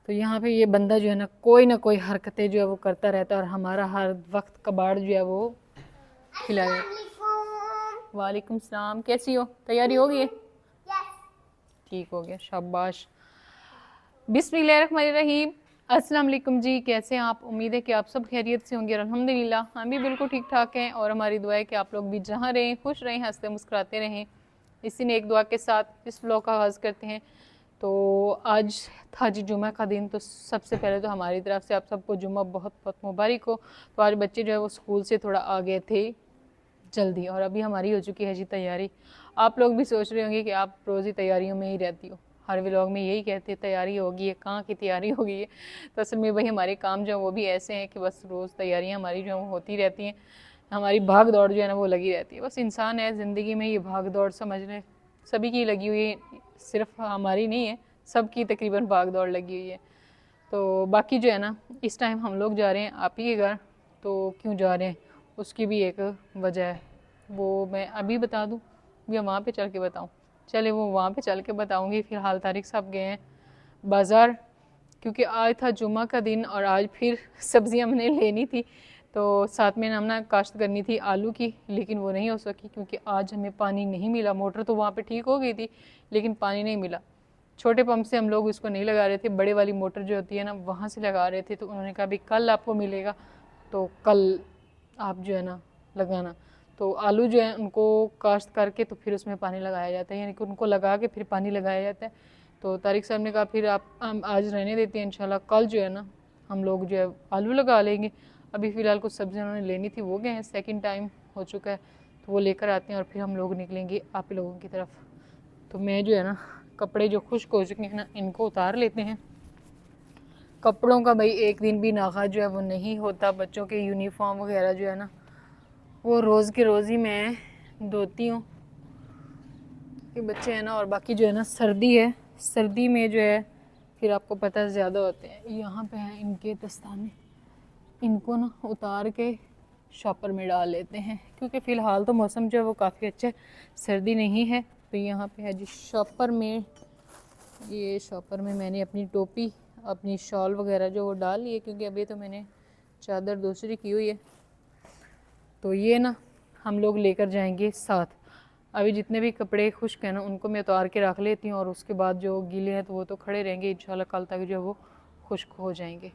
तो यहाँ पे ये बंदा जो है ना कोई हरकतें जो है वो करता रहता है और हमारा हर वक्त कबाड़ जो है वो खिलाया। वालेकुम सलाम, कैसी हो? तैयारी हो गई है? ठीक हो गया, शाबाश। बिस्मिल्लाहिर्रहमानिर्रहीम। अस्सलाम वालेकुम जी, कैसे हैं आप? उम्मीद है कि आप सब खैरियत से होंगे। अल्हम्दुलिल्लाह हम भी बिल्कुल ठीक ठाक हैं और हमारी दुआ है कि आप लोग भी जहाँ रहें खुश रहें, हंसते मुस्कुराते रहें। इसी ने एक दुआ के साथ इस व्लॉग का आगाज़ करते हैं। तो आज था जी जुम्मा का दिन, तो सबसे पहले तो हमारी तरफ से आप सबको जुम्मा बहुत बहुत मुबारक हो। तो आज बच्चे जो है वो स्कूल से थोड़ा आ गए थे जल्दी और अभी हमारी हो चुकी है जी तैयारी। आप लोग भी सोच रहे होंगे कि आप रोज़ ही तैयारियों में ही रहती हो, हर व्लॉग में यही कहते हैं तैयारी होगी है, कहाँ की तैयारी होगी है। तो असल में भाई हमारे काम जो है वो भी ऐसे हैं कि बस रोज़ तैयारियाँ हमारी जो है वो होती रहती हैं। हमारी भाग दौड़ जो है ना वो लगी रहती है। बस इंसान है ज़िंदगी में, ये भाग दौड़ समझ लें सभी की लगी हुई है, सिर्फ हमारी नहीं है, सबकी तकरीबन भाग दौड़ लगी हुई है। तो बाकी जो है ना इस टाइम हम लोग जा रहे हैं आप ही के घर। तो क्यों जा रहे हैं उसकी भी एक वजह है, वो मैं अभी बता दूँ या वहाँ पे चल के बताऊँ? चले वो वहाँ पे चल के बताऊँगी। फ़िलहाल तारिक साहब गए हैं बाज़ार, क्योंकि आज था जुम्मा का दिन और आज फिर सब्ज़ियाँ मैंने लेनी थी। तो साथ में हमने काश्त करनी थी आलू की, लेकिन वो नहीं हो सकी क्योंकि आज हमें पानी नहीं मिला। मोटर तो वहाँ पे ठीक हो गई थी लेकिन पानी नहीं मिला। छोटे पंप से हम लोग इसको नहीं लगा रहे थे, बड़े वाली मोटर जो होती है ना वहाँ से लगा रहे थे। तो उन्होंने कहा भाई कल आपको मिलेगा, तो कल आप जो है ना लगाना। तो आलू जो है उनको काश्त करके तो फिर उसमें पानी लगाया जाता है, यानी कि उनको लगा के फिर पानी लगाया जाता है। तो तारिक साहब ने कहा फिर आप आज रहने देते हैं, इंशाल्लाह कल जो है ना हम लोग जो है आलू लगा लेंगे। अभी फ़िलहाल कुछ सब्ज़ियाँ उन्होंने लेनी थी, वो गए हैं, सेकंड टाइम हो चुका है। तो वो लेकर आते हैं और फिर हम लोग निकलेंगे आप लोगों की तरफ। तो मैं जो है ना कपड़े जो खुश्क हो चुके हैं ना इनको उतार लेते हैं। कपड़ों का भाई एक दिन भी नागा जो है वो नहीं होता। बच्चों के यूनिफॉर्म वगैरह जो है ना वो रोज़ के रोज़ ही मैं धोती हूँ कि बच्चे हैं ना। और बाकी जो है ना सर्दी है, सर्दी में जो है फिर आपको पता है ज़्यादा होते हैं। यहाँ पे हैं इनके दस्ताने, इनको ना उतार के शॉपर में डाल लेते हैं क्योंकि फ़िलहाल तो मौसम जो है वो काफ़ी अच्छा है, सर्दी नहीं है। तो यहाँ पे है जी शॉपर में, ये शॉपर में मैंने अपनी टोपी अपनी शॉल वगैरह जो वो डाल लिए क्योंकि अभी तो मैंने चादर दूसरी की हुई है। तो ये ना हम लोग लेकर जाएंगे साथ। अभी जितने भी कपड़े खुश्क हैं ना उनको मैं उतार के रख लेती हूँ और उसके बाद जो गीले हैं तो वो तो खड़े रहेंगे, इंशाल्लाह कल तक जो है वो खुश्क हो जाएंगे।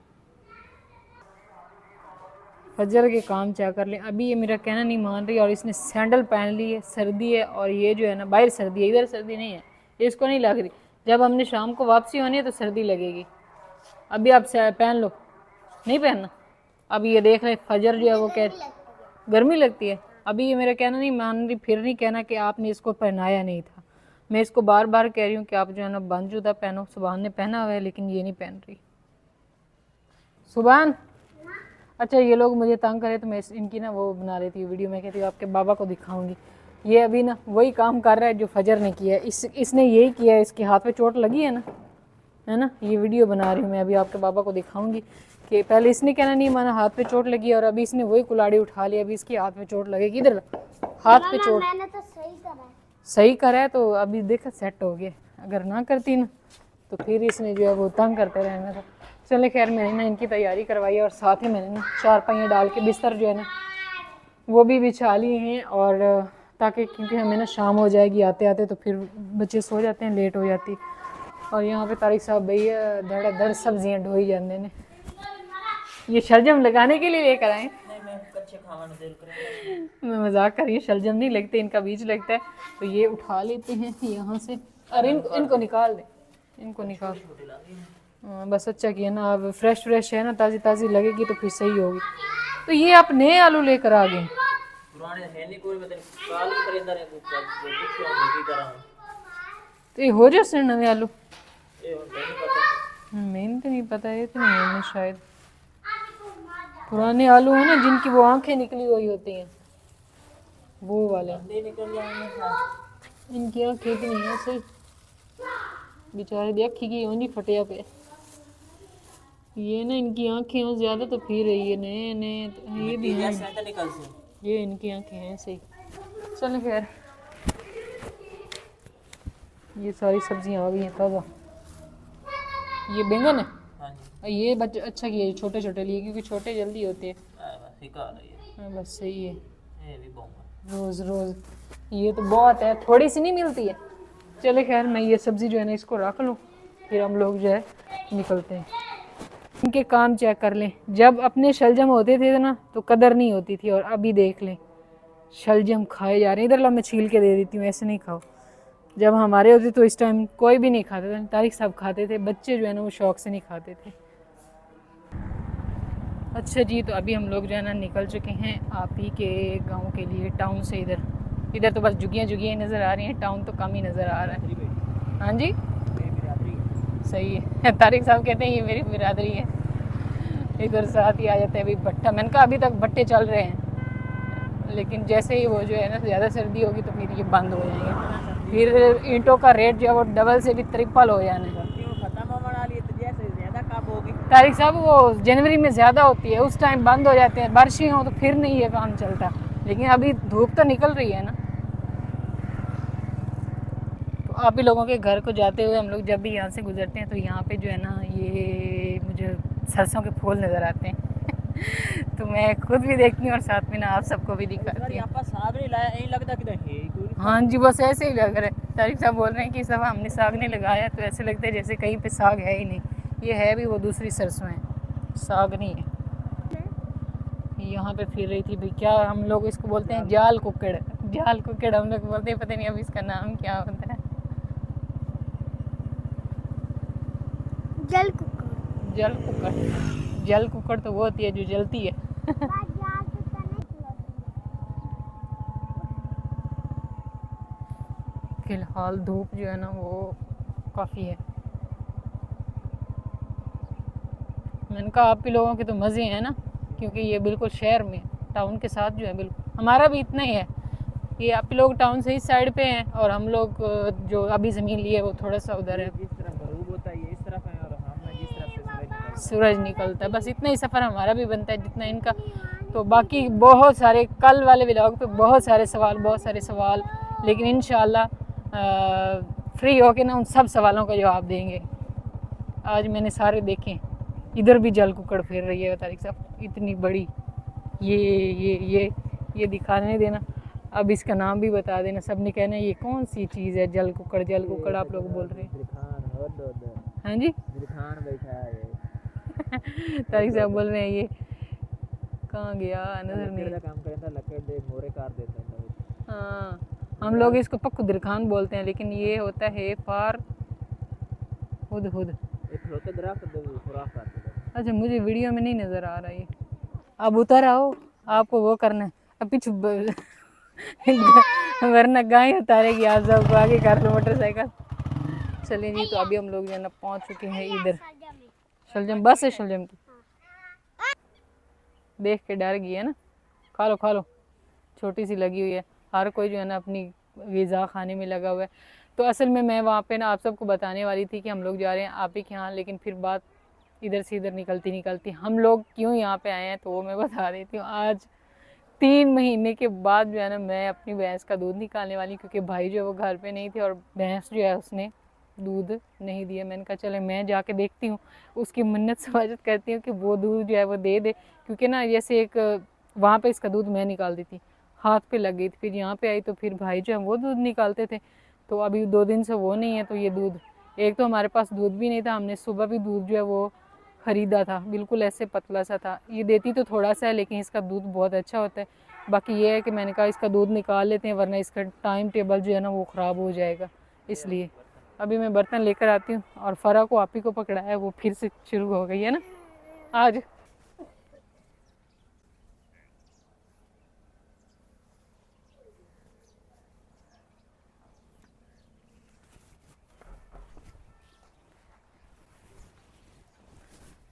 फजर के काम क्या कर लें। अभी ये मेरा कहना नहीं मान रही और इसने सैंडल पहन ली है, सर्दी है और ये जो है ना बाहर सर्दी है, इधर सर्दी नहीं है, इसको नहीं लग रही। जब हमने शाम को वापसी होनी है तो सर्दी लगेगी। अभी आप पहन लो, नहीं पहनना। अब ये देख रहे फजर जो है वो कह गर्मी लगती है। अभी ये मेरा कहना नहीं मान रही, फिर नहीं कहना कि आपने इसको पहनाया नहीं था। मैं इसको बार बार कह रही हूँ कि आप जो है ना बंद जुदा पहनो। सुबहान ने पहना हुआ है लेकिन ये नहीं पहन रही। सुबहान, अच्छा ये लोग मुझे तंग करे तो मैं इनकी ना वो बना लेती हूँ वीडियो। मैं कहती हूँ आपके बाबा को दिखाऊंगी। ये अभी ना वही काम कर रहा है जो फजर ने किया है। इसने यही किया है, इसके हाथ पे चोट लगी है ना। ये वीडियो बना रही हूँ मैं, अभी आपके बाबा को दिखाऊंगी कि पहले इसने कहना नहीं माना हाथ पे चोट लगी और अभी इसने वही कुल्हाड़ी उठा लिया। अभी इसके हाथ पे चोट लगेगी, इधर हाथ पे चोट। मैंने तो सही करा है तो अभी देख सेट हो गया। अगर ना करती ना तो फिर इसने जो है वो तंग करते रहना था। चले खैर मैंने ना इनकी तैयारी करवाई और साथ ही मैंने ना चारपाइयाँ डाल के बिस्तर जो है ना वो भी बिछा लिए हैं। और ताकि क्योंकि हमें ना शाम हो जाएगी आते आते, तो फिर बच्चे सो जाते हैं, लेट हो जाती। और यहाँ पे तारिक साहब भैया धड़ाधड़ सब्जियाँ ढोई जाते हैं। ये शलजम लगाने के लिए लेकर आए। मैं मजाक कर रही हूँ, शलजम नहीं लगते, इनका बीज लगता है। तो ये उठा लेते हैं यहाँ से और इनको निकाल दें, इनको निकाल। बस अच्छा किया ना, अब फ्रेश फ्रेश है ना, ताज़ी ताज़ी लगेगी तो फिर सही होगी। तो ये आप नए आलू लेकर आ गए? तो ये हो जाए नवे आलू? मैंने तो नहीं पता है, तो नहीं है शायद। पुराने आलू हैं ना जिनकी वो आंखें निकली हुई होती हैं, वो वाले। इनकी आंखें इतनी है सही, बेचारे देखी की नहीं फटिया पे। ये ना इनकी आंखें हैं ज्यादा तो फिर ये नए नए ये भी हैं, ये इनकी आंखें हैं सही। चल खैर ये सारी सब्जियां आ गई हैं ताज़ा। ये बैंगन है, ये बच्चे अच्छा किए छोटे छोटे लिए, क्योंकि छोटे जल्दी होते हैं। बस सही है। रोज़ रोज़ ये तो बहुत है, थोड़ी सी नहीं मिलती है। चले खैर मैं ये सब्ज़ी जो है ना इसको रख लूँ, फिर हम लोग जो है निकलते हैं। इनके काम चेक कर लें, जब अपने शलजम होते थे ना तो कदर नहीं होती थी, और अभी देख लें शलजम खाए जा रहे हैं। इधर ला मैं छील के दे देती हूँ, ऐसे नहीं खाओ। जब हमारे होते तो इस टाइम कोई भी नहीं खाता था, तारिक साहब खाते थे, बच्चे जो है ना वो शौक से नहीं खाते थे। अच्छा जी, तो अभी हम लोग जो है ना निकल चुके हैं आप ही के गांव के लिए, टाउन से। इधर तो बस झुगियाँ झुगियाँ नज़र आ रही हैं, टाउन तो कम ही नज़र आ रहा है। हाँ जी सही है। तारिक साहब कहते हैं ये मेरी बिरादरी है। इधर साथ ही आ जाते हैं। अभी भट्टा, मैंने कहा अभी तक भट्टे चल रहे हैं, लेकिन जैसे ही वो जो है ना ज़्यादा सर्दी होगी तो फिर ये बंद हो जाएंगे। फिर ईंटों का रेट जो है वो डबल से भी ट्रिपल हो जाना है। तारिक साहब वो जनवरी में ज़्यादा होती है, उस टाइम बंद हो जाते हैं, बारिशें हो तो फिर नहीं ये काम चलता। लेकिन अभी धूप तो निकल रही है ना। तो आप ही लोगों के घर को जाते हुए हम लोग जब भी यहाँ से गुजरते हैं तो यहाँ पे जो है ना ये मुझे सरसों के फूल नज़र आते हैं। तो मैं खुद भी देखती हूँ और साथ में ना आप सबको भी दिखाती हूँ। हाँ जी बस ऐसे ही लग रहा है। तारिक साहब बोल रहे हैं कि इस दफ़ा हमने साग नहीं लगाया, तो ऐसे लगता है जैसे कहीं पे साग है ही नहीं। ये है भी वो दूसरी सरसों है, साग नहीं है। यहाँ पे फिर रही थी भाई, क्या हम लोग इसको बोलते हैं जाल कुक्कड़। जाल कुक्कड़ हम लोग बोलते हैं, पता नहीं अब इसका नाम क्या होता है। जल कुकर। जल कुक्कड़, जल कुक्कड़ तो वो होती है जो जलती है। फिलहाल धूप जो है ना वो काफ़ी है। मैंने कहा आप भी लोगों के तो मज़े हैं ना, क्योंकि ये बिल्कुल शहर में, टाउन के साथ जो है बिल्कुल हमारा भी इतना ही है। ये आप ही लोग टाउन से इस साइड पे हैं और हम लोग जो अभी ज़मीन लिए वो थोड़ा सा उधर है। जिस तरफ गरूब होता है ये इस तरफ है और हम जिस तरफ से सूरज निकलता है, बस इतना ही सफ़र हमारा भी बनता है जितना इनका। तो बाकी बहुत सारे कल वाले व्लॉग पे बहुत सारे सवाल, लेकिन इंशाल्लाह फ्री होके ना उन सब सवालों का जवाब देंगे। आज मैंने सारे देखे। इधर भी जल कुकड़ फिर रही है तारिक साहब, इतनी बड़ी। ये दिखाने देना, अब इसका नाम भी बता देना। सब ने कहना ये कौन सी चीज़ है, जल कुकड़ आप लोग बोल रहे हैं। हाँ जी बैठा है तारिक साहब बोल रहे हैं ये कहाँ गया, नजर नहीं। काम करता लकड़ दे मोरे कार देता है। हाँ हम लोग इसको पक्कू दिरखान बोलते हैं, लेकिन ये होता है फार हुद हुद। अच्छा मुझे वीडियो में नहीं नज़र आ रहा है। अब उतर आओ, आपको वो करना है। अब पीछे वरना गाय उतारेगी, आप सबको आगे कर लो मोटरसाइकिल। चलिए जी, तो अभी हम लोग जो है ना पहुँच चुके हैं इधर। शलजम बस है, शलजम की देख के डर गई है ना। खा लो, छोटी सी लगी हुई है। हर कोई जो है ना अपनी ग़िज़ा खाने में लगा हुआ है। तो असल में मैं वहाँ पे ना आप सबको बताने वाली थी कि हम लोग जा रहे हैं आप ही के यहाँ, लेकिन फिर बात इधर से इधर निकलती हम लोग क्यों यहाँ पे आए हैं तो वो मैं बता देती हूँ। आज 3 महीने के बाद जो है ना मैं अपनी भैंस का दूध निकालने वाली, क्योंकि भाई जो है वो घर पे नहीं थे और भैंस जो है उसने दूध नहीं दिया। मैंने कहा चले मैं जाके देखती हूँ, उसकी मन्नत समाजत करती हूँ कि वो दूध जो है वो दे दे। क्योंकि ना जैसे एक वहाँ पे इसका दूध मैं निकाल दी थी, हाथ पे लग गई थी, फिर यहाँ पे आई तो फिर भाई जो है वो दूध निकालते थे। तो अभी 2 दिन से वो नहीं है, तो ये दूध, एक तो हमारे पास दूध भी नहीं था, हमने सुबह भी दूध जो है वो ख़रीदा था, बिल्कुल ऐसे पतला सा था। ये देती तो थोड़ा सा है लेकिन इसका दूध बहुत अच्छा होता है। बाकी ये है कि मैंने कहा इसका दूध निकाल लेते हैं, वरना इसका टाइम टेबल जो है ना वो ख़राब हो जाएगा। इसलिए अभी मैं बर्तन लेकर आती हूँ। और फ़रा को आप ही को पकड़ा है, वो फिर से शुरू हो गई है ना आज।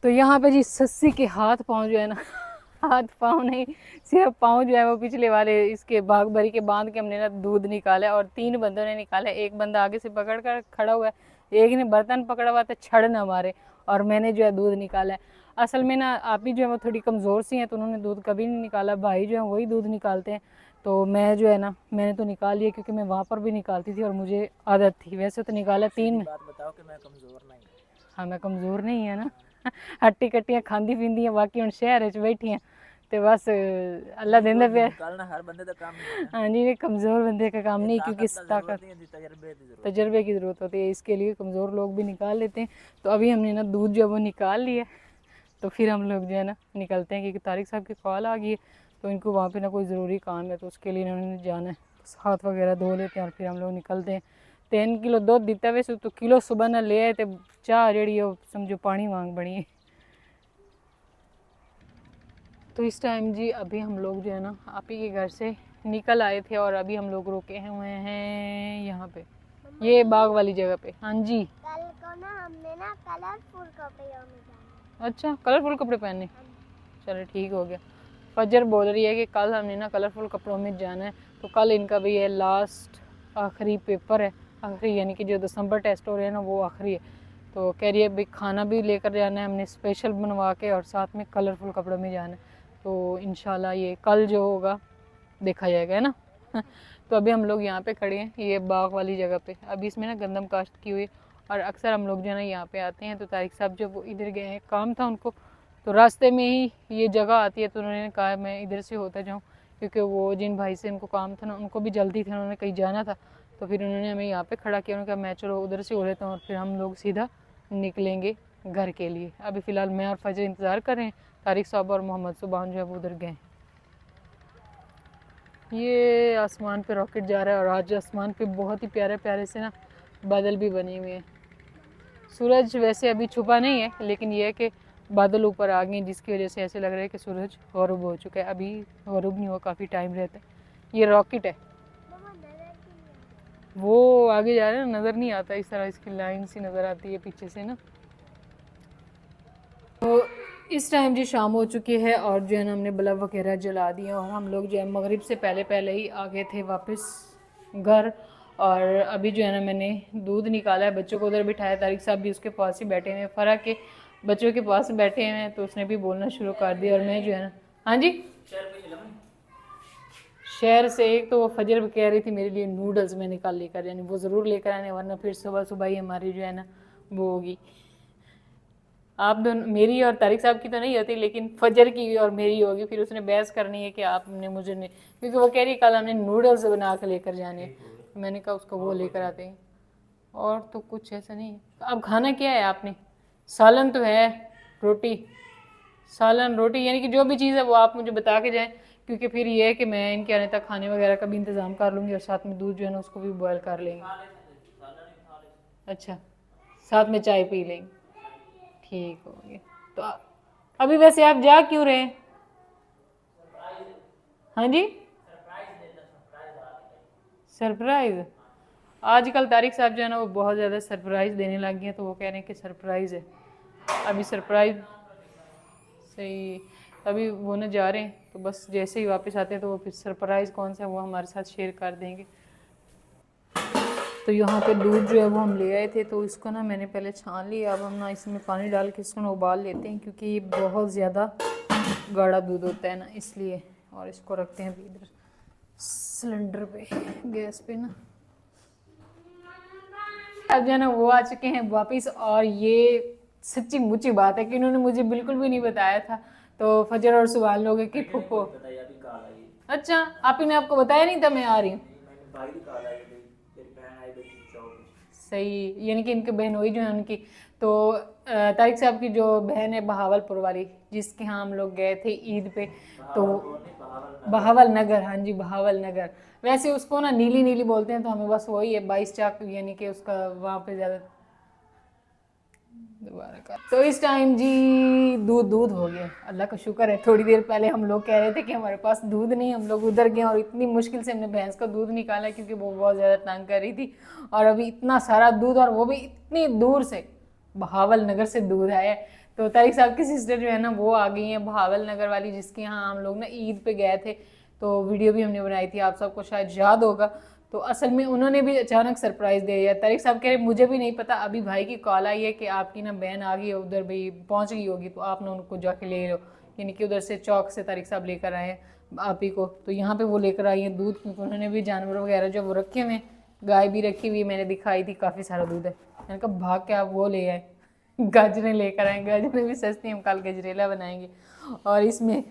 तो यहाँ पे जी सस्सी के हाथ पाँव जो है ना हाथ पाँव नहीं, सिर्फ पाँव जो है वो पिछले वाले इसके भाग भरी के बांध के हमने ना दूध निकाला, और 3 बंदों ने निकाला। एक बंदा आगे से पकड़ कर खड़ा हुआ है, एक ने बर्तन पकड़ा हुआ था छड़ न मारे, और मैंने जो है दूध निकाला है। असल में ना आप ही जो है वो थोड़ी कमज़ोर सी हैं, तो उन्होंने दूध कभी नहीं निकाला। भाई जो है वही दूध निकालते हैं। तो मैं जो है ना मैंने तो निकाल लिया, क्योंकि मैं वहाँ पर भी निकालती थी और मुझे आदत थी। वैसे तो निकाला 3। बात बताओ कि मैं कमज़ोर नहीं। हाँ मैं कमज़ोर नहीं है ना, हट्टी कट्टियां खांदी पींदियां, बाकी हुण शहर च बैठियां ते बस अल्लाह देंदा पे। निकालना हर बंदे का काम नहीं है। हाँ जी, ये कमज़ोर बंदे का काम ये नहीं, क्योंकि ताकत इस का ताकत जरूरत नहीं है, तजर्बे की जरूरत है। तजर्बे की ज़रूरत होती है, इसके लिए कमज़ोर लोग भी निकाल लेते हैं। तो अभी हमने ना दूध जो है वो निकाल लिया, तो फिर हम लोग जो है ना निकलते हैं, क्योंकि तारिक साहब की कॉल आ गई है, तो इनको वहाँ पे ना कोई ज़रूरी काम है, तो उसके लिए इन्होंने जाना है। तो हाथ वगैरह धो लेते हैं और फिर हम लोग निकलते हैं। 3 किलो दूध दिता वैसे तो किलो सुबह ना ले आए, तो चाह जी समझो पानी वांग बनी है। तो इस टाइम जी अभी हम लोग जो है ना आप ही के घर से निकल आए थे, और अभी हम लोग रुके हुए हैं यहाँ पे, ये बाग वाली जगह पे। हाँ जी। कल को ना हमने ना कलरफुल कपड़े में जाना। अच्छा, कलरफुल कपड़े पहने, चलो ठीक हो गया। फजर बोल रही है कि कल हमने ना कलरफुल कपड़ों में जाना है, तो कल इनका भी ये लास्ट आखिरी पेपर है, आखिरी यानी कि जो दिसंबर टेस्ट हो रहे हैं ना वो आखिरी है। तो कह रही है भाई खाना भी लेकर जाना है हमने स्पेशल बनवा के, और साथ में कलरफुल कपड़ों में जाना है। तो इंशाल्लाह ये कल जो होगा देखा जाएगा, है ना। तो अभी हम लोग यहाँ पे खड़े हैं, ये बाग वाली जगह पे। अभी इसमें ना गंदम काश्त की हुई है, और अक्सर हम लोग जो है ना यहाँ पे आते हैं। तो तारिक साहब जब वो इधर गए हैं, काम था उनको, तो रास्ते में ही ये जगह आती है, तो उन्होंने कहा मैं इधर से होता जाऊँ, क्योंकि वो जिन भाई से उनको काम था ना उनको भी जल्दी थी, उन्होंने कहीं जाना था। तो फिर उन्होंने हमें यहाँ पे खड़ा किया, उन्होंने कहा मैं चलो उधर से हो लेता हूँ, और फिर हम लोग सीधा निकलेंगे घर के लिए। अभी फ़िलहाल मैं और फजर इंतज़ार कर रहे हैं, तारिक साहब और मोहम्मद सुबहान जो है वो उधर गए। ये आसमान पे रॉकेट जा रहा है, और आज आसमान पे बहुत ही प्यारे प्यारे से ना बादल भी बने हुए हैं। सूरज वैसे अभी छुपा नहीं है, लेकिन ये है कि बादल ऊपर आ गए, जिसकी वजह से ऐसे लग रहा है कि सूरज गरूब हो चुका है। अभी गरूब नहीं हुआ, काफ़ी टाइम रहता है। ये रॉकेट है, वो आगे जा रहा है ना, नज़र नहीं आता इस तरह, इसकी लाइन सी नज़र आती है पीछे से ना। तो इस टाइम जी शाम हो चुकी है, और जो है ना हमने बल्ब वगैरह जला दिए, और हम लोग जो है मगरिब से पहले पहले ही आ गए थे वापस घर। और अभी जो है ना मैंने दूध निकाला है, बच्चों को उधर बिठाया, तारिक साहब भी उसके पास ही बैठे हुए हैं, फ़र्क के बच्चों के पास बैठे हुए हैं, तो उसने भी बोलना शुरू कर दिया। और मैं जो है ना, हाँ जी, शहर से एक तो वो फजर भी कह रही थी मेरे लिए नूडल्स में निकाल लेकर, यानी वो ज़रूर लेकर आने, वरना फिर सुबह सुबह ही हमारी जो है ना वो होगी। आप दोनों, मेरी और तारिक साहब की तो नहीं होती, लेकिन फजर की और मेरी होगी। फिर उसने बहस करनी है कि आपने मुझे नहीं, क्योंकि वो कह रही कल हमने नूडल्स बना कर लेकर जाने, तो मैंने कहा उसको वो लेकर आते हैं। और तो कुछ ऐसा नहीं है। अब खाना क्या है आपने? सालन तो है, रोटी, सालन रोटी, यानी कि जो भी चीज़ है वो आप मुझे बता के जाएं, क्योंकि फिर ये है कि मैं इनके आने तक खाने वगैरह का भी इंतज़ाम कर लूँगी, और साथ में दूध जो है ना उसको भी बॉयल कर लेंगे। अच्छा, साथ में चाय पी लेंगे, ठीक हो गया। तो अभी वैसे आप जा क्यों रहे हैं? हाँ जी, सरप्राइज। आजकल तारिक साहब जो है ना वो बहुत ज़्यादा सरप्राइज देने लग गए हैं, तो वो कह रहे हैं कि सरप्राइज है। अभी सरप्राइज सही, अभी वो ना जा रहे हैं, तो बस जैसे ही वापस आते हैं तो वो फिर सरप्राइज कौन सा है वो हमारे साथ शेयर कर देंगे। तो यहाँ पे दूध जो है वो हम ले आए थे, तो इसको ना मैंने पहले छान लिया। अब हम ना इसमें पानी डाल के इसको ना उबाल लेते हैं, क्योंकि ये बहुत ज़्यादा गाढ़ा दूध होता है ना, इसलिए। और इसको रखते हैं अभी इधर सिलेंडर पे, गैस पे ना। अब जो है ना वो आ चुके हैं वापस, और ये सच्ची मुच्ची बात है कि इन्होंने मुझे बिल्कुल भी नहीं बताया था। तो फजर और सुबहान लोग कि फूफो, अच्छा आप ही ने आपको बताया नहीं था मैं आ रही हूँ। सही, यानी कि इनके बहनोई जो है उनकी, तो तारिक साहब की जो बहन है बहावलपुर वाली, जिसके यहाँ हम लोग गए थे ईद पे, तो बहावल नगर, हाँ जी बहावल नगर। वैसे उसको ना नीली नीली बोलते हैं, तो हमें बस वही है 22 चाक, यानी कि उसका वहाँ पे ज़्यादा दोबारा कर। तो इस टाइम जी दूध दूध हो गया, अल्लाह का शुक्र है। थोड़ी देर पहले हम लोग कह रहे थे कि हमारे पास दूध नहीं, हम लोग उधर गए और इतनी मुश्किल से हमने भैंस का दूध निकाला, क्योंकि वो बहुत ज़्यादा तंग कर रही थी। और अभी इतना सारा दूध, और वो भी इतनी दूर से, बहावल नगर से दूध आया। तो तारिक साहब की सिस्टर जो है ना वो आ गई हैं बहावल नगर वाली, जिसके यहाँ हम लोग ना ईद पे गए थे, तो वीडियो भी हमने बनाई थी, आप सबको शायद याद होगा। तो असल में उन्होंने भी अचानक सरप्राइज़ दे दिया। तारिक साहब कह रहे मुझे भी नहीं पता, अभी भाई की कॉल आई है कि आपकी ना बहन आ गई है उधर, भाई पहुंच गई होगी, तो आप ना उनको जाके ले लो। यानी कि उधर से चौक से तारिक साहब लेकर आए हैं आप ही को, तो यहाँ पे वो लेकर आई हैं दूध, क्योंकि उन्होंने भी जानवर वगैरह जो वो रखे हुए हैं, गाय भी रखी हुई, मैंने दिखाई थी काफ़ी सारा दूध है। मैंने कहा भाग के आप वो ले आए। गाजरें लेकर आए, गाजरें भी सस्ती, हम कल गजरेला बनाएंगे। और इसमें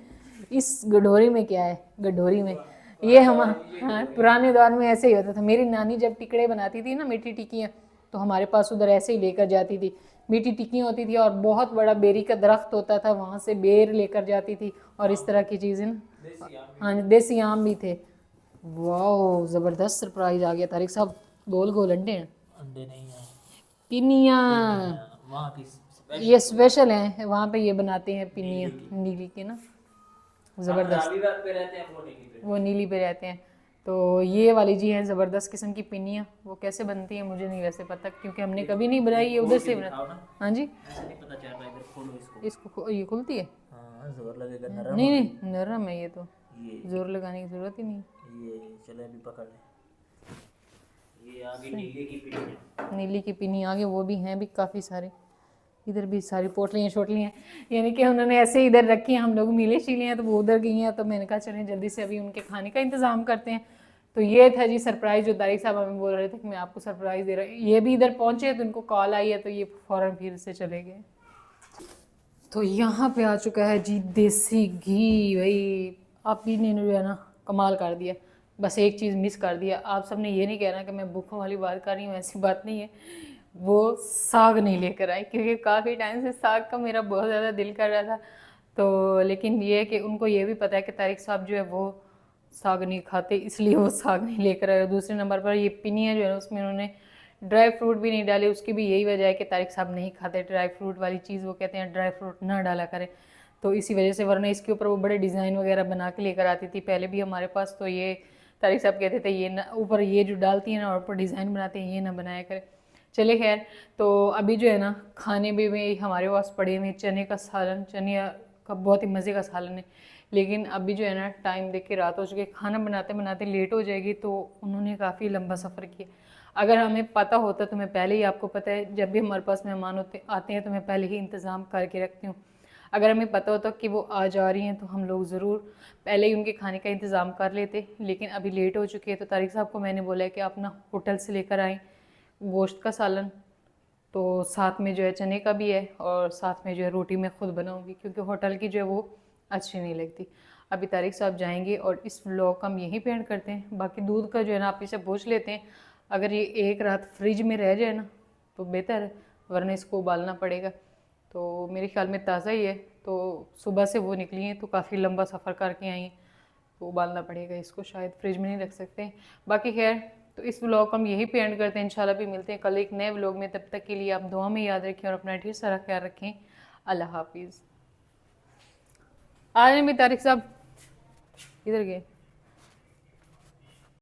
इस गडोरी में क्या है, गडोरी में ये हम, हाँ पुराने दौर में ऐसे ही होता था। मेरी नानी जब टिकड़े बनाती थी ना, मीठी टिक्कियाँ, तो हमारे पास उधर ऐसे ही लेकर जाती थी। मीठी टिक्कियाँ होती थी और बहुत बड़ा बेरी का दरख्त होता था, वहाँ से बेर लेकर जाती थी और इस तरह की चीज़ें ना। हाँ देसी आम भी थे। वाह ज़बरदस्त सरप्राइज आ गया तारिक साहब, गोल गोल अंडे हैं, अंडे नहीं है, पिनिया, वहाँ की ये स्पेशल हैं, वहाँ पे ये बनाते हैं पिनिया नीली के ना, ज़बरदस्त, पे रहते हैं वो नहीं पे। वो नीली पे रहते हैं। तो ये वाली जी हैं ज़बरदस्त किस्म की पिनिया, वो कैसे बनती है मुझे नहीं वैसे पता, क्योंकि हमने कभी नहीं बनाई, ये उधर से बना। हाँ जी, ऐसे नहीं पता चल रहा, इधर खोलो इसको। ये खुलती है? हाँ जोर लगेगा, नरम नहीं होगी। नहीं नरम है ये तो, ये जोर लगाने की ज़रूरत ही नहीं। ये चले अभी पकड़ ले। ये आगे नीले की पिन है। नीली की पिनी आगे वो भी हैं भी काफ़ी सारे, इधर भी सारी पोटलियाँ शोटलियाँ, यानी कि उन्होंने ऐसे इधर रखी हैं, हम लोग मिले शीले हैं तो वो उधर गई हैं, तो मैंने कहा चलें जल्दी से अभी उनके खाने का इंतज़ाम करते हैं। तो ये था जी सरप्राइज़, जो तारिक साहब हमें बोल रहे थे कि मैं आपको सरप्राइज़ दे रहा हूँ। ये भी इधर पहुँचे तो उनको कॉल आई है, तो ये फ़ौरन फिर से चले गए। तो यहाँ पे आ चुका है जी देसी घी, भाई आप ही ने जो है ना कमाल कर दिया। बस एक चीज़ मिस कर दिया, आप सब ने ये नहीं कहना कि मैं भूखों वाली बात कर रही हूँ, ऐसी बात नहीं है। वो साग नहीं लेकर आई, क्योंकि काफ़ी टाइम से साग का मेरा बहुत ज़्यादा दिल कर रहा था। तो लेकिन ये है कि उनको ये भी पता है कि तारिक साहब जो है वो साग नहीं खाते, इसलिए वो साग नहीं लेकर आए। दूसरे नंबर पर ये पिनिया जो है ना, उसमें उन्होंने ड्राई फ्रूट भी नहीं डाले, उसकी भी यही वजह है कि तारिक साहब नहीं खाते ड्राई फ्रूट वाली चीज़, वो कहते हैं ड्राई फ्रूट ना डाला करें, तो इसी वजह से। वरना इसके ऊपर वो बड़े डिज़ाइन वगैरह बना के लेकर आती थी पहले भी हमारे पास, तो ये तारिक साहब कहते थे ये ना ऊपर ये जो डालती है ना और ऊपर डिज़ाइन बनाते हैं, ये ना बनाया करें। चले खैर, तो अभी जो है ना खाने में हमारे पास पड़े हुए चने का सालन, चने का बहुत ही मज़े का सालन है। लेकिन अभी जो है ना टाइम देख के रात हो चुकी है, खाना बनाते बनाते लेट हो जाएगी, तो उन्होंने काफ़ी लंबा सफ़र किया। अगर हमें पता होता तो मैं पहले ही, आपको पता है जब भी हमारे पास मेहमान आते हैं तो मैं पहले ही इंतज़ाम करके रखती हूँ। अगर हमें पता होता कि वो आ जा रही हैं तो हम लोग ज़रूर पहले ही उनके खाने का इंतज़ाम कर लेते। लेकिन अभी लेट हो चुकी है, तो तारिक साहब को मैंने बोला है कि आप ना होटल से लेकर आएँ गोश्त का सालन, तो साथ में जो है चने का भी है और साथ में जो है रोटी मैं खुद बनाऊंगी, क्योंकि होटल की जो है वो अच्छी नहीं लगती। अभी तारिक साहब जाएंगे और इस व्लॉग का हम यहीं पे एंड करते हैं। बाकी दूध का जो है ना आप इसे पूछ लेते हैं, अगर ये एक रात फ्रिज में रह जाए ना तो बेहतर है, वरना इसको उबालना पड़ेगा। तो मेरे ख्याल में ताज़ा ही है, तो सुबह से वो निकली हैं तो काफ़ी लंबा सफ़र करके आई हैं, तो उबालना पड़ेगा इसको, शायद फ्रिज में नहीं रख सकते। बाकी खैर, तो इस व्लॉग को हम यहीं पे एंड करते हैं। इंशाल्लाह भी मिलते हैं कल एक नए व्लॉग में, तब तक के लिए आप दुआ में याद रखें और अपना ढेर सारा ख्याल रखें। अल्लाह हाफिज़। आ रहे हैं तारिक साहब, इधर गए।